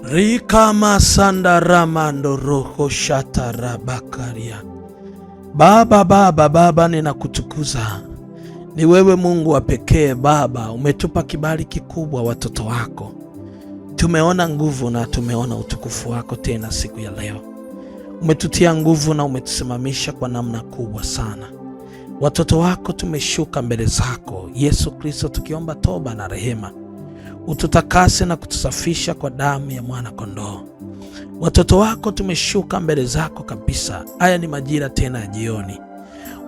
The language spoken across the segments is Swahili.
Rikama sanda ramando roho shata rabakaria. Baba, ninakutukuza. Ni wewe Mungu wa pekee Baba, umetupa kibali kikubwa watoto wako. Tumeona nguvu na tumeona utukufu wako tena siku ya leo. Umetutia nguvu na umetusimamisha kwa namna kubwa sana. Watoto wako tumeshuka mbele zako Yesu Kristo, tukiomba toba na rehema. Ututakase na kutusafisha kwa damu ya mwana kondoo. Watoto wako tumeshuka mbele zako kabisa. Haya ni majira tena ya jioni.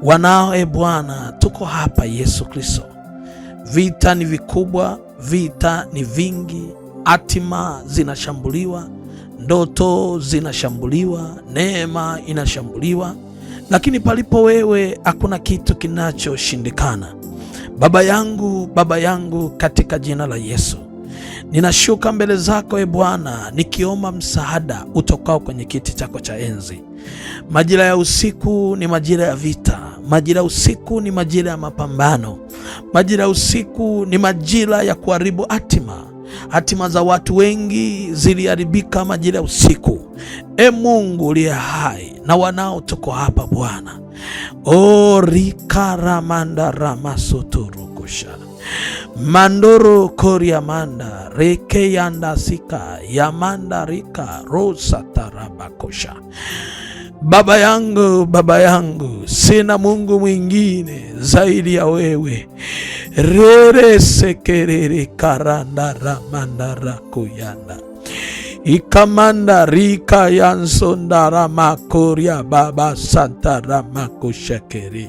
Wanao Bwana, tuko hapa Yesu Kristo. Vita ni vikubwa, vita ni vingi, hatima zinashambuliwa, ndoto zinashambuliwa, neema inashambuliwa, lakini palipo wewe hakuna kitu kinachoshindikana. Baba yangu katika jina la Yesu, ninashuka mbele zako Bwana, nikiomba msaada utokao kwenye kiti chako cha enzi. Majira ya usiku ni majira ya vita. Majira ya usiku ni majira ya mapambano. Majira ya usiku ni majira ya kuharibu hatima za watu wengi ziliharibika majira ya usiku. Mungu uliye hai, na wanao tuko hapa Bwana. Rikaramanda ramasotorokosha mandoro koriamanda reke yanda sika yamanda rika rosa tarabakosha. Baba yangu, sina Mungu mwingine zaidi ya wewe. Rere sekerere karanda ramanda rakuyanda ikamanda rika yansondara makoria baba santa ramakoshakeri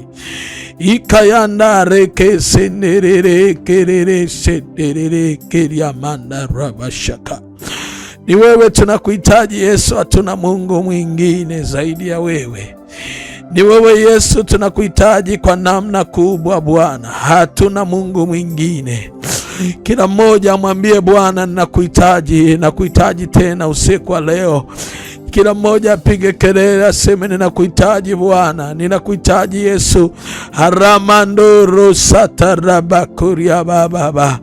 ikayanda reke senere kerere senere keriamanda rabashaka. Ni wewe tunakuhitaji Yesu, hatuna Mungu mwingine zaidi ya wewe. Ni wewe Yesu tunakuhitaji kwa namna kubwa Bwana, hatuna Mungu mwingine. Kila mmoja amwambie Bwana, nakuhitaji tena usiku wa leo. Kila mmoja apige kelele aseme, ninakuhitaji Bwana, ninakuhitaji Yesu. Haramandoro satarabakuria baba.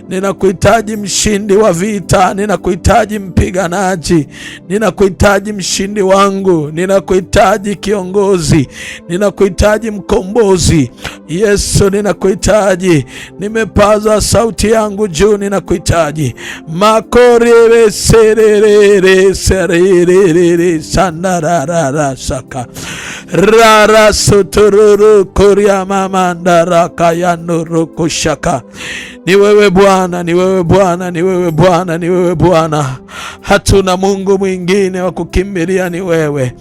Ninakuhitaji mshindi wa vita, ninakuhitaji mpiganaji, ninakuhitaji mshindi wangu, ninakuhitaji kiongozi, ninakuhitaji mkombozi. Yesu ninakuhitaji, nimepaza sauti yangu juu, ninakuhitaji. Makorere serere serere sandarara saka rara sotororo koria mamandara kayanoro koshaka. Ni wewe Bwana, ni wewe Bwana, ni wewe Bwana, ni wewe Bwana. Hatuna Mungu mwingine wa kukimbilia, ni wewe.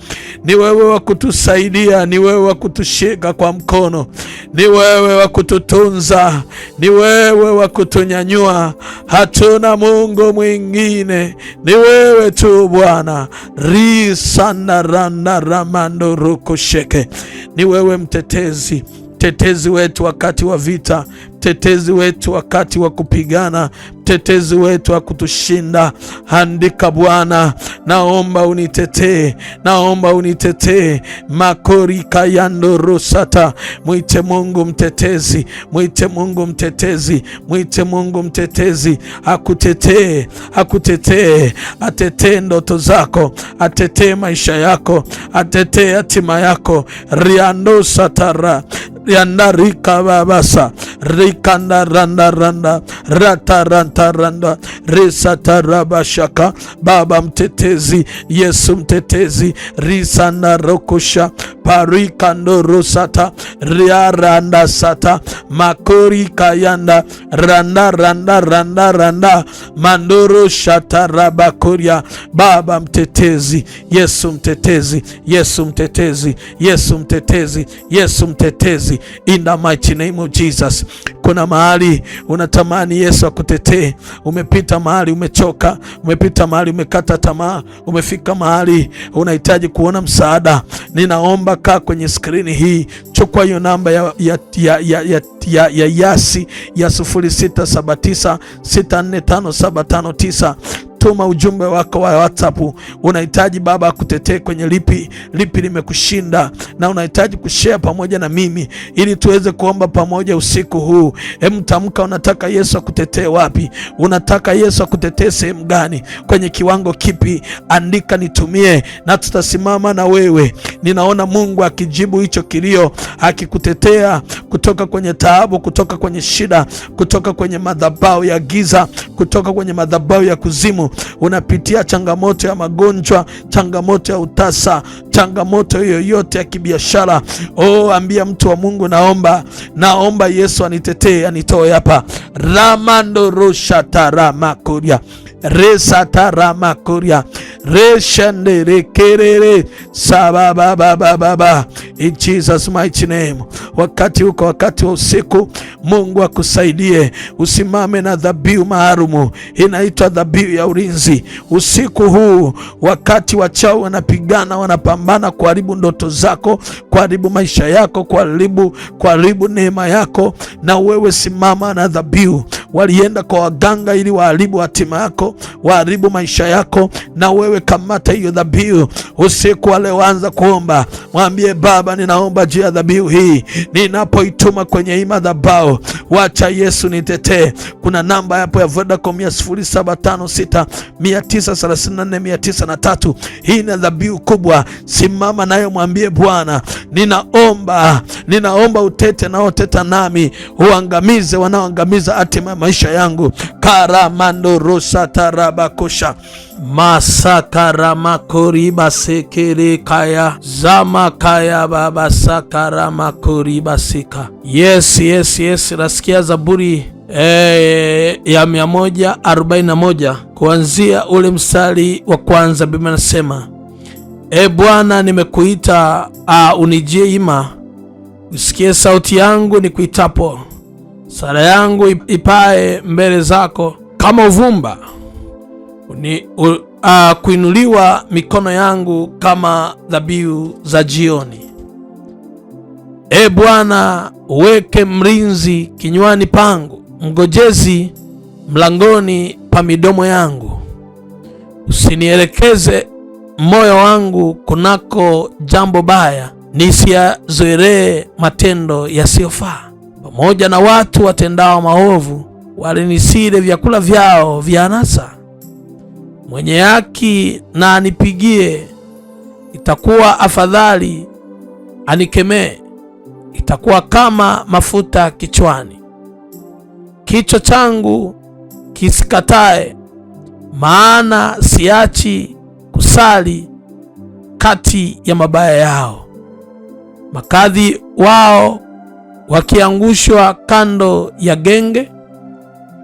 Ni wewe wa kutusaidia, ni wewe wa kutushika kwa mkono, ni wewe wa kututunza, ni wewe wa kutunyanyua. Hatuna Mungu mwingine, ni wewe tu Bwana. Risana randa ramando rukosheke. Ni wewe mtetezi, mtetezi wetu wakati wa vita, mtetezi wetu wakati wa kupigana, mtetezi wetu wa kutushinda. Andika Bwana, naomba unitetee, naomba unitetee. Makorika yando rosata. Mwite Mungu mtetezi, mwite Mungu mtetezi, mwite Mungu mtetezi. Akutetee, akutetee, atetee ndoto zako, atetee maisha yako, atetee hatima yako. Riando satara rianda rika babasa rikanda randa randa rata ranta randa risata rabashaka. Baba mtetezi, Yesu mtetezi, risanda rokosha parikando rosata riaranda sata makori kayanda randa randa randa randa mandoro shata rabakoria. Baba mtetezi, Yesu mtetezi, Yesu mtetezi, Yesu mtetezi, Yesu mtetezi. In the mighty name of Jesus. Kuna mahali unatamani Yesu akutetee. Umepita mahali umechoka, umepita mahali umekata tamaa, umefika mahali unahitaji kuona msaada. Ninaomba kaa kwenye skrini hii, chukua hiyo namba ya Yasi ya 0679645759. unapotuma ujumbe wako wa WhatsApp, unahitaji Baba akutetee kwenye lipi limekushinda, na unahitaji kushare pamoja na mimi ili tuweze kuomba pamoja usiku huu. Tamka, unataka Yesu akutetee wapi? Unataka Yesu akutetee sehemu gani? Kwenye kiwango kipi? Andika nitumie, na tutasimama na wewe. Ninaona Mungu akijibu hicho kilio, akikutetea kutoka kwenye taabu, kutoka kwenye shida, kutoka kwenye madhabahu ya giza, kutoka kwenye madhabahu ya kuzimu. Unapitia changamoto ya magonjwa, changamoto ya utasa, changamoto yoyote ya kibiashara. Ambia mtu wa Mungu, naomba Yesu anitetee, anitoe hapa. Ramando rosha taramakuria resa taramakuria reshandere kerere sabababababa, in Jesus mighty name. Wakati uko, wakati wa usiku, Mungu akusaidie. Usimame na dhabihu maalumu, inaitwa dhabihu ya ulinzi. Usiku huu, wakati wachawi wanapigana, wanapambana kuharibu ndoto zako, kuharibu maisha yako, kuharibu neema yako, na wewe simama na dhabihu. Walienda kwa waganga ili waharibu hatima yako, waharibu maisha yako, na wewe kamata hiyo dhabihu. Usiku wa leo anza kuomba, mwambie Baba, ninaomba juu ya dhabihu hii, ninapoituma kwenye hii madhabahu, wacha Yesu nitetee. Kuna namba hapo ya Vodacom ya 0756 934 903. Hii ni dhabihu kubwa, simama nayo, mwambie Bwana, ninaomba utete na uteta nami, uangamize wanaoangamiza hatima ya maisha yangu. Karamando rosa tarabakosha masakara makoriba sekere kaya zama kaya baba sakara makoriba sika. Yes. Nasikia Zaburi ya 141 kuanzia ule mstari wa kwanza. Biblia nasema, Bwana, nimekuita, unijie ima, usikie sauti yangu nikuitapo. Sala yangu ipae mbele zako kama uvumba, kuinuliwa mikono yangu kama dhabihu za jioni. Bwana, uweke mlinzi kinywani pangu, mgojezi mlangoni pa midomo yangu. Usinielekeze moyo wangu kunako jambo baya, nisiyazoelee matendo yasiyofaa. Pamoja na watu watendao maovu, walinisile vyakula vyao vya anasa. Mwenye haki na anipigie, itakuwa afadhali; anikemee, itakuwa kama mafuta kichwani. Kichwa changu kisikatae, maana siachi kusali kati ya mabaya yao. Makadhi wao wakiangushwa kando ya genge,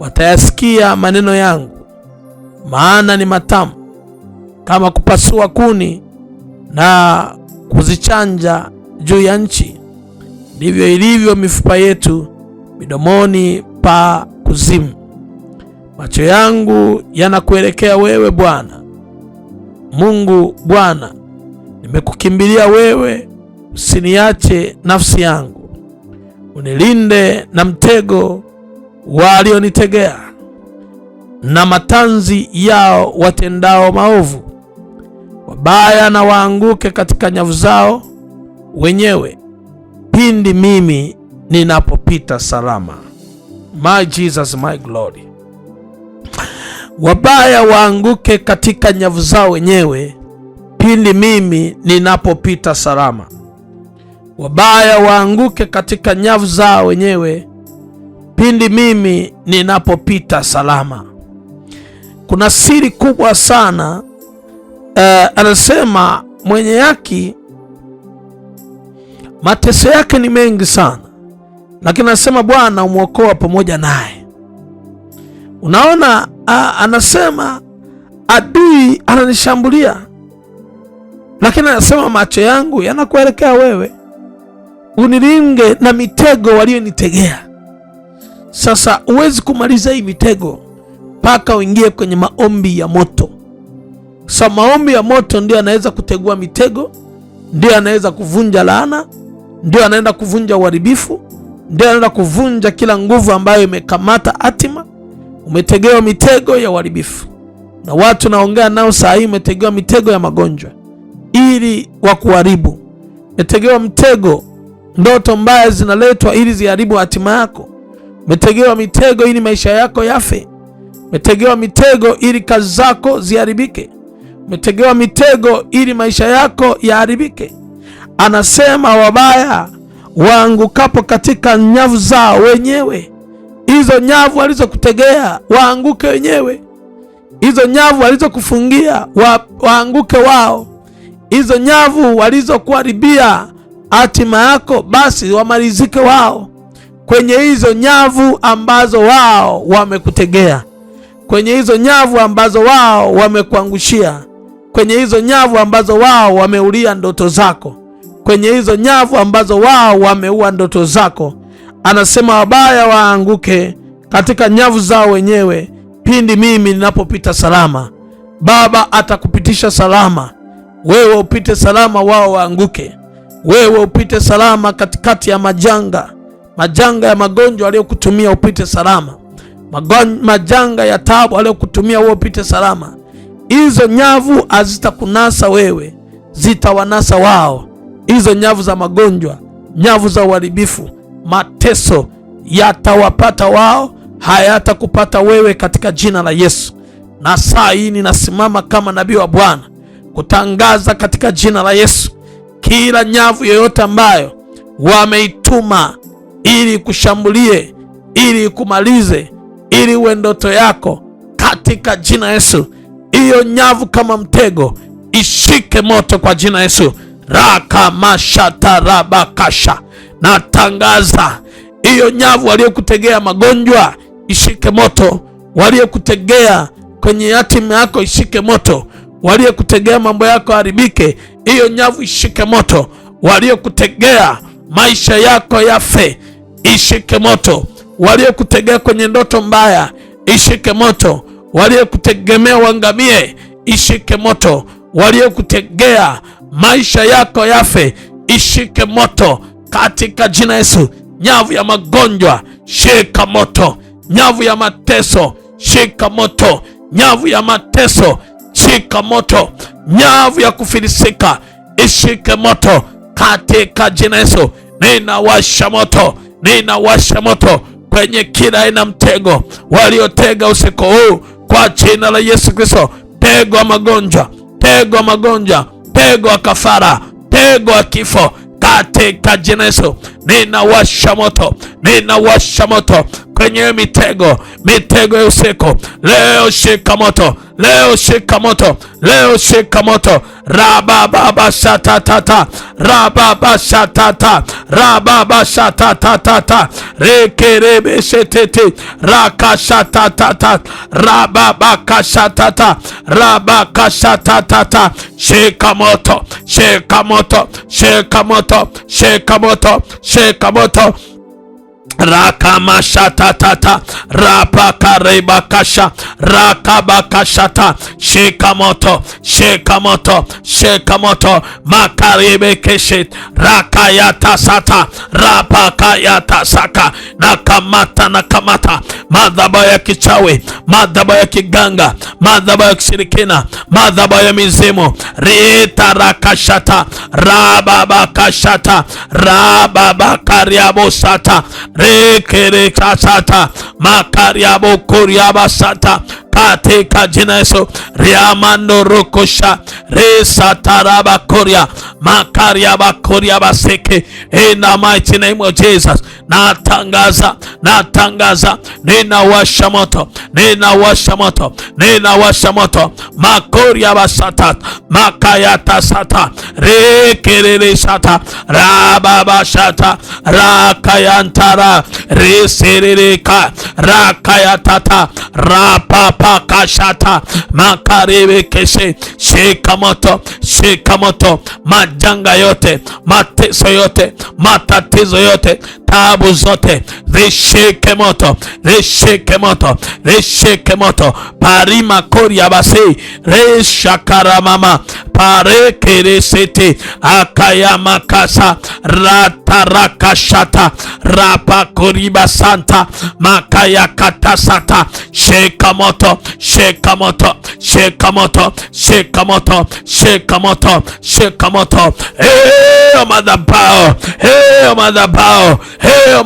watayasikia maneno yangu. Maana ni matamu kama kupasua kuni na kuzichanja juu ya nchi, ndivyo ilivyo mifupa yetu midomoni pa kuzimu. Macho yangu yanakuelekea wewe Bwana Mungu. Bwana, nimekukimbilia wewe, usiniache nafsi yangu. Unilinde na mtego walionitegea, na matanzi yao watendao maovu. Wabaya na waanguke katika nyavu zao wenyewe, pindi mimi ninapopita salama. My Jesus, my glory. Wabaya waanguke katika nyavu zao wenyewe, pindi mimi ninapopita salama. Wabaya waanguke katika nyavu zao wenyewe, pindi mimi ninapopita salama. Kuna siri kubwa sana. Anasema mwenye haki mateso yake ni mengi sana, lakini anasema Bwana umwokoa pamoja naye. Unaona, anasema adui ananishambulia, lakini anasema macho yangu yanakuelekea wewe, unilinge na mitego walionitegea. Sasa huwezi kumaliza hii mitego mpaka uingie kwenye maombi ya moto. Sasa maombi ya moto ndio anaweza kutegua mitego, ndio anaweza kuvunja laana, ndio anaenda kuvunja uharibifu, ndio anaenda kuvunja kila nguvu ambayo imekamata hatima. Umetegewa mitego ya uharibifu, Na watu naongea nao saa hii umetegewa mitego ya magonjwa ili wakuharibu. Umetegewa mtego, ndoto mbaya zinaletwa ili ziharibu hatima yako. Umetegewa mitego ili maisha yako yafe. Umetegewa mitego ili kazi zako ziharibike. Umetegewa mitego ili maisha yako yaharibike. Anasema wabaya waangukapo katika nyavu zao wenyewe. Hizo nyavu walizokutegea waanguke wenyewe. Hizo nyavu walizokufungia waanguke wao. Hizo nyavu walizokuharibia hatima yako, basi wamalizike wao. Kwenye hizo nyavu ambazo wao wamekutegea, kwenye hizo nyavu ambazo wao wamekuangushia, kwenye hizo nyavu ambazo wao wameulia ndoto zako, kwenye hizo nyavu ambazo wao wameua ndoto zako, anasema wabaya waanguke katika nyavu zao wenyewe pindi mimi ninapopita salama. Baba atakupitisha salama, wewe upite salama, wao waanguke. Wewe upite salama katikati ya majanga ya magonjwa aliyokutumia, upite salama. Majanga ya taabu aliyokutumia, wewe upite salama. Hizo nyavu hazitakunasa wewe, zitawanasa wao. Hizo nyavu za magonjwa, nyavu za uharibifu, mateso yatawapata wao, hayatakupata wewe katika jina la Yesu. Na saa hii ninasimama kama nabii wa Bwana kutangaza katika jina la Yesu, kila nyavu yoyote ambayo wameituma ili kushambulie, ili kumalize, ili uwe ndoto yako, katika jina Yesu, hiyo nyavu kama mtego ishike moto kwa jina Yesu. Rakamashatarabakasha, natangaza hiyo nyavu waliokutegea magonjwa ishike moto, waliokutegea kwenye hatima yako ishike moto, waliokutegea mambo yako haribike, hiyo nyavu ishike moto. Waliokutegea maisha yako yafe, ishike moto. Waliokutegea kwenye ndoto mbaya, ishike moto. Waliokutegemea uangamie, ishike moto. Waliokutegea maisha yako yafe, ishike moto katika jina Yesu. Nyavu ya magonjwa shika moto, nyavu ya mateso shika moto, nyavu ya mateso shika moto, nyavu ya kufilisika ishike moto katika jina Yesu. Ninawasha moto, ninawasha moto kwenye kila aina mtego waliotega usiku huu kwa jina la Yesu Kristo. Tego wa magonjwa, tego wa magonjwa, tego wa kafara, tego wa kifo katika jina Yesu. Ninawasha moto, ninawasha moto kwenye mitego, mitego ya usiku. Leo shika moto, leo shika moto, leo shika moto. Rababa shatatata, rababa shatata, rababa shatatata, rekerebe shetete, rakashatatata, rababa kashatata, rabaka shatatata. Shika moto, shika moto, shika moto, shika moto, shika moto. Rakamashatatata, rapakarebakasha, rakabakashata. Shika moto, shika moto, shika moto. Makarebekeshe, rakayatasata, rapakayatasaka. Nakamata, nakamata madhabahu ya kichawi, madhabahu ya kiganga, madhabahu ya kishirikina, madhabahu ya mizimu. Rita rakashata, rababakashata, rababakariabosata, rekerekasata, makariabokoriabasata katika jina Yesu. Riamando rokosha, resataraba koria, makariaba koria baseke. In the mighty name of Jesus, natangaza, natangaza, ninawasha moto, ninawasha moto, ninawasha moto. Makoria basata, makayata sata, rekerere sata, rababa shata, rakayantara, reserereka, rakayatata, rapapa pakashata, makarebe keshe. Shika moto, shika moto. Majanga yote, mateso yote, matatizo yote, taabu zote zishike moto, zishike moto, zishike moto. Parima koria basi, reshakara mama, parekeresete, akayama kasa, ratarakashata, rapakoriba santa, makaya katasata. Shika moto, shika moto, shika moto, shika moto, shika moto, shika moto. Madhabahu,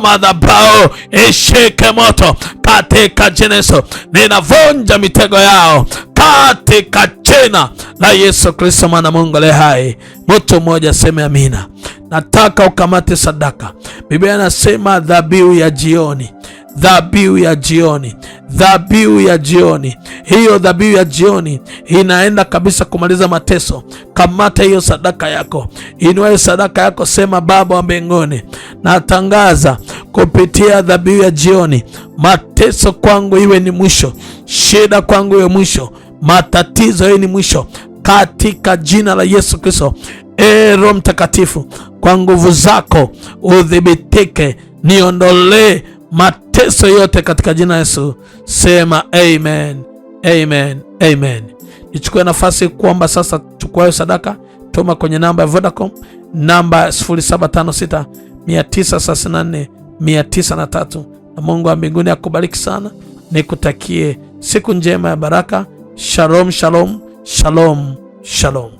madhabahu, ishike moto katika jina Yesu. Ninavunja mitego yao katika jina la Yesu Kristo, mwana Mungu aliye hai. Mtu mmoja sema amina. Nataka ukamate sadaka. Biblia inasema dhabihu ya jioni, dhabihu ya jioni, dhabihu ya jioni. Hiyo dhabihu ya jioni inaenda kabisa kumaliza mateso. Kamata hiyo sadaka yako, inua sadaka yako, sema Baba wa mbinguni, natangaza kupitia dhabihu ya jioni, mateso kwangu iwe ni mwisho, shida kwangu iwe mwisho, matatizo iwe ni mwisho, katika jina la Yesu Kristo. Roho Mtakatifu, kwa nguvu zako udhibitike, niondolee mateso yote katika jina Yesu. Sema amen, amen, amen. Nichukue nafasi kuomba sasa. Chukua sadaka, tuma kwenye namba ya Vodacom, namba 0756 934 903. Na Mungu wa mbinguni akubariki sana. Nikutakie siku njema ya baraka. Shalom, shalom, shalom, shalom.